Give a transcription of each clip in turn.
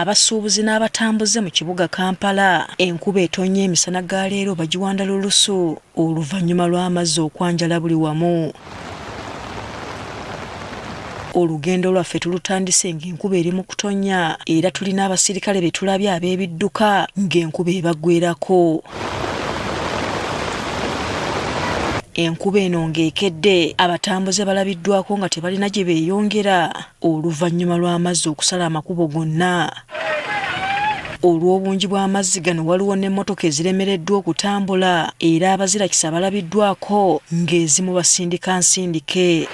abasuubuzi n'abatambuze mu kibuga Kampala enkuba etonnya emisana ga leero bagiwanda lulusu oluvannyuma lw'amazzi okwanjala buli wamu. Olugendo lwaffe tulutandise ng'enkuba eri mu kutonnya era tulina abasirikale be tulabye ab'ebidduka ng'enkuba ebaggweerako. Enkuba eno ng'ekedde abatambuze balabiddwako nga tebalina gye beeyongera oluvannyuma lw'amazzi okusala amakubo gonna. Olw'obungi bw'amazzi gano waliwo n'emmotoka eziremereddwa okutambula era abazirakisa balabiddwako ng'ezimu basindika nsindike.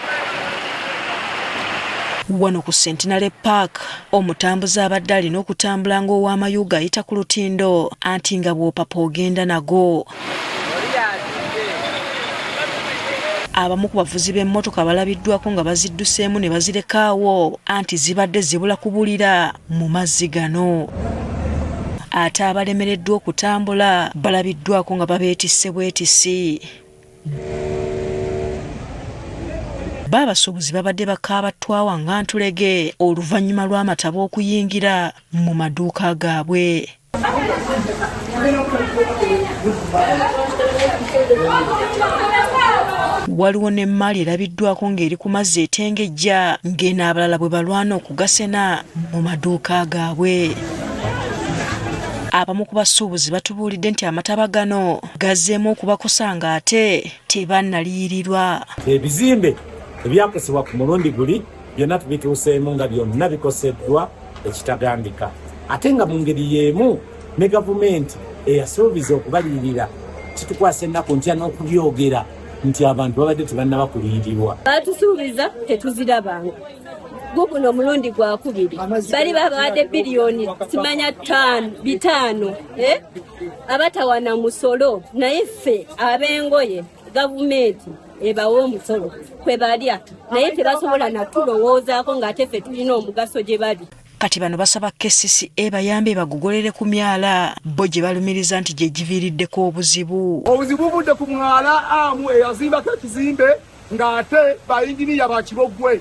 Wano ku Centenary Park omutambuze abadde alina okutambula ng'ow'amayuga ayita ku lutindo anti nga bw'opapa ogenda nago. Abamu ku bavuzi b'emmotoka balabiddwako nga bazidduseemu ne bazireka awo anti zibadde zibula kubulira mu mazzi gano. Ate abalemereddwa okutambula balabiddwako nga babeetisse bwetisi. Abasuubuzi babadde bakaaba ttwawa nga ntulege oluvannyuma lw'amataba okuyingira mu maduuka gaabwe. Waliwo n'emmaali erabiddwako ng'eri ku mazzi etengejja ng'eno abalala bwe balwana okugasena mu maduuka gaabwe. Abamu ku basuubuzi batubuulidde nti amataba gano gazzeemu okubakosa ng'ate tebannaliyirirwa. Ebizimbe ebyakosebwa ku mulundi guli byonna tubituuseemu nga byonna bikoseddwa ekitagambika. Ate nga mu ngeri y'emu ne gavumenti eyasuubiza okubaliyirira kitukwasa ennaku ntya n'okubyogera nti abantu babadde tebannaba kuliyirirwa. Batusuubiza tetuzirabanga. Guno omulundi gwakubiri bali babadde biliyoni simanya 5 abatawana musolo naye ffe ab'engoye gavumenti ebawo omusolo kwe balya naye tebasobola natulowoozaako ng'ate ffe tulina omugaso gye bali. Kati bano basaba KCCA bayambe bagugolere ku myala bo gye balumiriza nti gye giviiriddeko obuzibu. Obuzibu budde ku mwala amu eyazimbako ekizimbe ng'ate bayingiriya bakibogwe.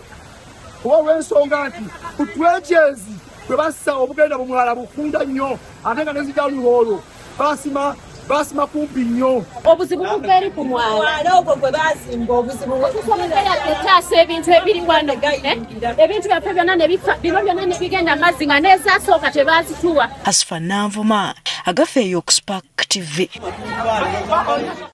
Kuba olw'ensonga nti ku twejezi kwe bassa obugenda mu mwala bufunda nnyo ate nga nezija luhoolo basima kumpi nnyo. Obuzibu bubeeri ku mwala ogwo gwe bazimba obuzibu etaasa ebintu ebiri wano ebintu byaffe byonna ne bifa bino byonna ne bigenda amazzi nga n'ezaasooka tebazituwa. Asfa Nanvuma agafeeyo ku Spark TV.